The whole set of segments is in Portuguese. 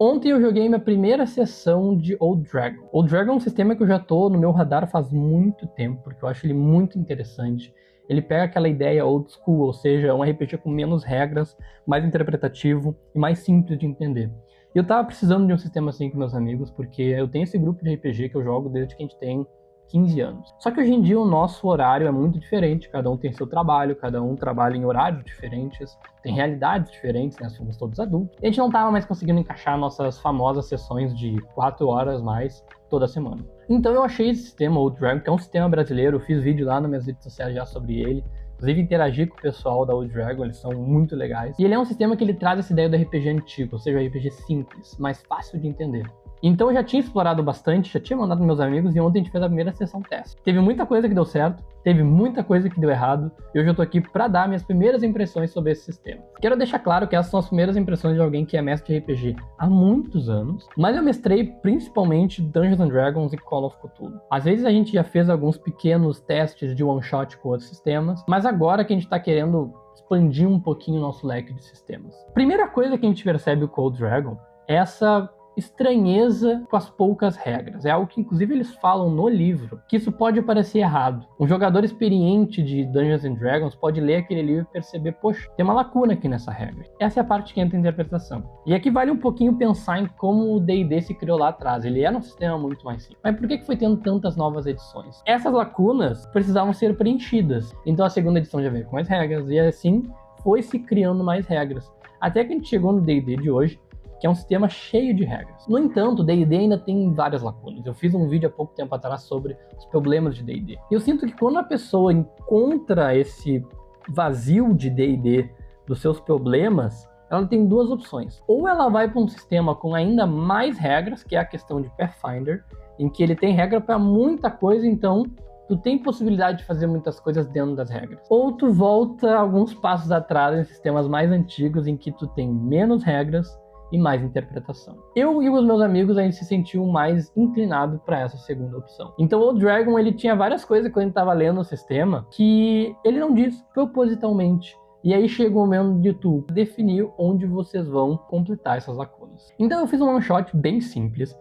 Ontem eu joguei minha primeira sessão de Old Dragon. Old Dragon é um sistema que eu já tô no meu radar faz muito tempo, porque eu acho ele muito interessante. Ele pega aquela ideia old school, ou seja, um RPG com menos regras, mais interpretativo e mais simples de entender. E eu tava precisando de um sistema assim com meus amigos, porque eu tenho esse grupo de RPG que eu jogo desde que a gente tem 15 anos. Só que hoje em dia o nosso horário é muito diferente, cada um tem seu trabalho, cada um trabalha em horários diferentes, tem realidades diferentes, né? Somos todos adultos. E a gente não tava mais conseguindo encaixar nossas famosas sessões de 4 horas mais toda semana. Então eu achei esse sistema, Old Dragon, que é um sistema brasileiro, eu fiz vídeo lá nas minhas redes sociais já sobre ele. Inclusive interagi com o pessoal da Old Dragon, eles são muito legais. E ele é um sistema que ele traz essa ideia do RPG antigo, ou seja, um RPG simples, mais fácil de entender. Então eu já tinha explorado bastante, já tinha mandado para meus amigos e ontem a gente fez a primeira sessão teste. Teve muita coisa que deu certo, teve muita coisa que deu errado e hoje eu tô aqui para dar minhas primeiras impressões sobre esse sistema. Quero deixar claro que essas são as primeiras impressões de alguém que é mestre de RPG há muitos anos, mas eu mestrei principalmente Dungeons & Dragons e Call of Cthulhu. Às vezes a gente já fez alguns pequenos testes de one shot com outros sistemas, mas agora que a gente tá querendo expandir um pouquinho o nosso leque de sistemas. Primeira coisa que a gente percebe com o Old Dragon é essa estranheza com as poucas regras. É algo que inclusive eles falam no livro, que isso pode parecer errado. Um jogador experiente de Dungeons & Dragons pode ler aquele livro e perceber, poxa, tem uma lacuna aqui nessa regra. Essa é a parte que entra em interpretação. E aqui vale um pouquinho pensar em como o D&D se criou lá atrás. Ele era um sistema muito mais simples. Mas por que foi tendo tantas novas edições? Essas lacunas precisavam ser preenchidas. Então a segunda edição já veio com mais regras e assim foi se criando mais regras. Até que a gente chegou no D&D de hoje, que é um sistema cheio de regras. No entanto, o D&D ainda tem várias lacunas. Eu fiz um vídeo há pouco tempo atrás sobre os problemas de D&D. E eu sinto que quando a pessoa encontra esse vazio de D&D dos seus problemas, ela tem duas opções. Ou ela vai para um sistema com ainda mais regras, que é a questão de Pathfinder, em que ele tem regra para muita coisa, então tu tem possibilidade de fazer muitas coisas dentro das regras. Ou tu volta alguns passos atrás em sistemas mais antigos, em que tu tem menos regras e mais interpretação. Eu e os meus amigos, a gente se sentiu mais inclinado para essa segunda opção. Então o Old Dragon, ele tinha várias coisas quando a gente tava lendo o sistema que ele não diz propositalmente. E aí chega o momento de tu definir onde vocês vão completar essas lacunas. Então eu fiz um one shot bem simples.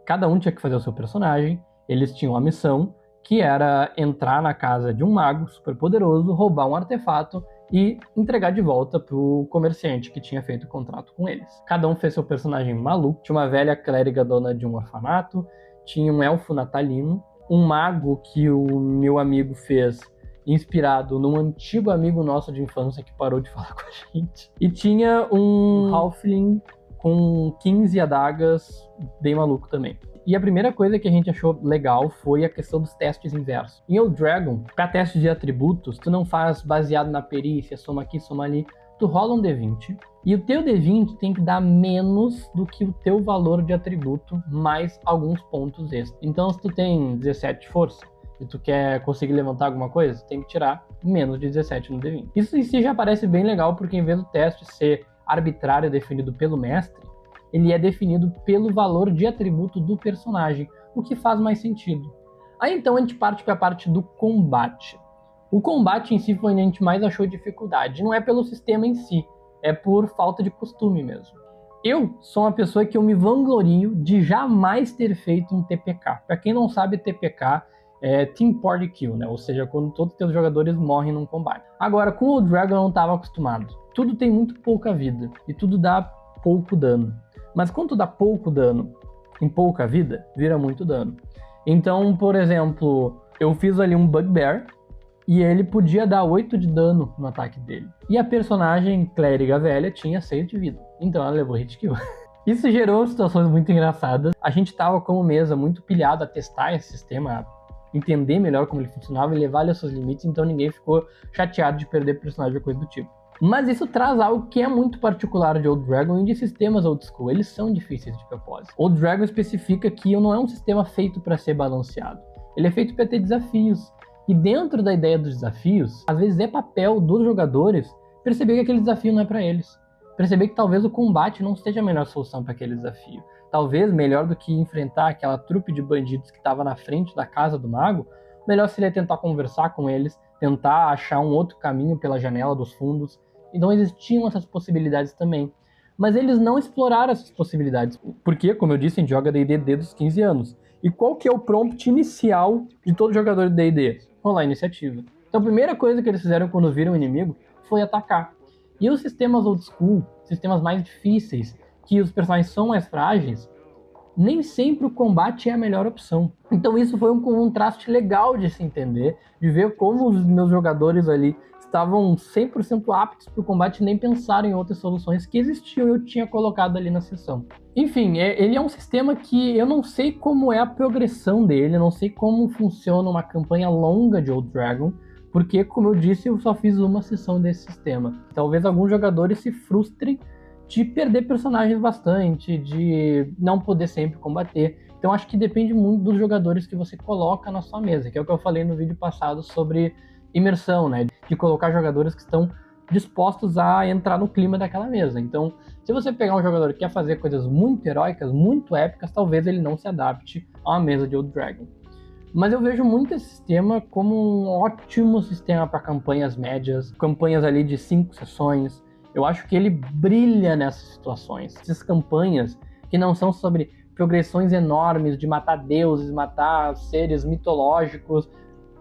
Cada um tinha que fazer o seu personagem. Eles tinham uma missão que era entrar na casa de um mago super poderoso, roubar um artefato e entregar de volta pro comerciante que tinha feito o contrato com eles. Cada um fez seu personagem maluco. Tinha uma velha clériga dona de um orfanato, tinha um elfo natalino, um mago que o meu amigo fez inspirado num antigo amigo nosso de infância que parou de falar com a gente, e tinha um halfling com 15 adagas bem maluco também. E a primeira coisa que a gente achou legal foi a questão dos testes inversos. Em Old Dragon, para testes de atributos, tu não faz baseado na perícia, soma aqui, soma ali. Tu rola um D20 e o teu D20 tem que dar menos do que o teu valor de atributo mais alguns pontos extras. Então, se tu tem 17 de força e tu quer conseguir levantar alguma coisa, tu tem que tirar menos de 17 no D20. Isso em si já parece bem legal, porque em vez do teste ser arbitrário definido pelo mestre, ele é definido pelo valor de atributo do personagem, o que faz mais sentido. Aí então a gente parte para a parte do combate. O combate em si foi onde a gente mais achou dificuldade. Não é pelo sistema em si, é por falta de costume mesmo. Eu sou uma pessoa que eu me vanglorio de jamais ter feito um TPK. Para quem não sabe, TPK é Team Party Kill, né? Ou seja, quando todos os teus jogadores morrem num combate. Agora, com o Dragon eu não estava acostumado. Tudo tem muito pouca vida e tudo dá pouco dano. Mas quando tu dá pouco dano em pouca vida, vira muito dano. Então, por exemplo, eu fiz ali um Bugbear e ele podia dar 8 de dano no ataque dele. E a personagem clériga velha tinha 6 de vida. Então ela levou hit kill. Isso gerou situações muito engraçadas. A gente tava como mesa muito pilhado a testar esse sistema, a entender melhor como ele funcionava e levar ele aos seus limites, então ninguém ficou chateado de perder personagem ou coisa do tipo. Mas isso traz algo que é muito particular de Old Dragon e de sistemas old school. Eles são difíceis de propósito. Old Dragon especifica que não é um sistema feito para ser balanceado. Ele é feito para ter desafios. E dentro da ideia dos desafios, às vezes é papel dos jogadores perceber que aquele desafio não é para eles. Perceber que talvez o combate não seja a melhor solução para aquele desafio. Talvez, melhor do que enfrentar aquela trupe de bandidos que estava na frente da casa do mago, melhor seria tentar conversar com eles, tentar achar um outro caminho pela janela dos fundos. Então existiam essas possibilidades também. mas eles não exploraram essas possibilidades. Porque, como eu disse, a gente joga D&D desde os 15 anos. E qual que é o prompt inicial de todo jogador de D&D? Rolar iniciativa. Então a primeira coisa que eles fizeram quando viram o inimigo foi atacar. E os sistemas old school, sistemas mais difíceis, que os personagens são mais frágeis, nem sempre o combate é a melhor opção. Então isso foi um contraste legal de se entender, de ver como os meus jogadores ali estavam 100% aptos para o combate e nem pensaram em outras soluções que existiam e eu tinha colocado ali na sessão. Enfim, ele é um sistema que eu não sei como é a progressão dele, não sei como funciona uma campanha longa de Old Dragon, porque, como eu disse, eu só fiz uma sessão desse sistema. Talvez alguns jogadores se frustrem de perder personagens bastante, de não poder sempre combater. Então acho que depende muito dos jogadores que você coloca na sua mesa, que é o que eu falei no vídeo passado sobre imersão, né? De colocar jogadores que estão dispostos a entrar no clima daquela mesa. Então, se você pegar um jogador que quer fazer coisas muito heróicas, muito épicas, talvez ele não se adapte a uma mesa de Old Dragon. Mas eu vejo muito esse sistema como um ótimo sistema para campanhas médias, campanhas ali de 5 sessões. Eu acho que ele brilha nessas situações. Essas campanhas que não são sobre progressões enormes de matar deuses, matar seres mitológicos,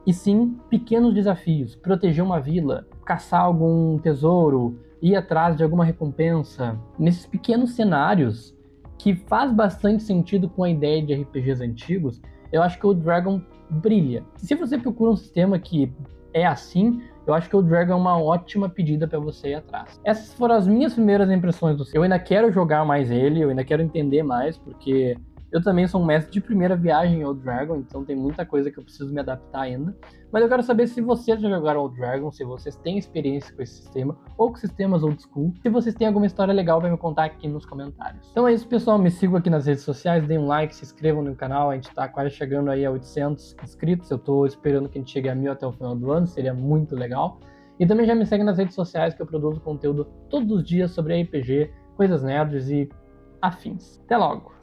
e sim pequenos desafios. Proteger uma vila, caçar algum tesouro, ir atrás de alguma recompensa. Nesses pequenos cenários, que faz bastante sentido com a ideia de RPGs antigos, eu acho que o Dragon brilha. Se você procura um sistema que é assim, eu acho que o Dragon é uma ótima pedida para você ir atrás. Essas foram as minhas primeiras impressões do sistema. Eu ainda quero jogar mais ele, eu ainda quero entender mais, porque eu também sou um mestre de primeira viagem em Old Dragon, então tem muita coisa que eu preciso me adaptar ainda. Mas eu quero saber se vocês já jogaram Old Dragon, se vocês têm experiência com esse sistema, ou com sistemas old school, se vocês têm alguma história legal para me contar aqui nos comentários. Então é isso, pessoal, me sigam aqui nas redes sociais, deem um like, se inscrevam no canal, a gente tá quase chegando aí a 800 inscritos, eu tô esperando que a gente chegue a 1000 até o final do ano, seria muito legal. E também já me segue nas redes sociais, que eu produzo conteúdo todos os dias sobre RPG, coisas nerds e afins. Até logo!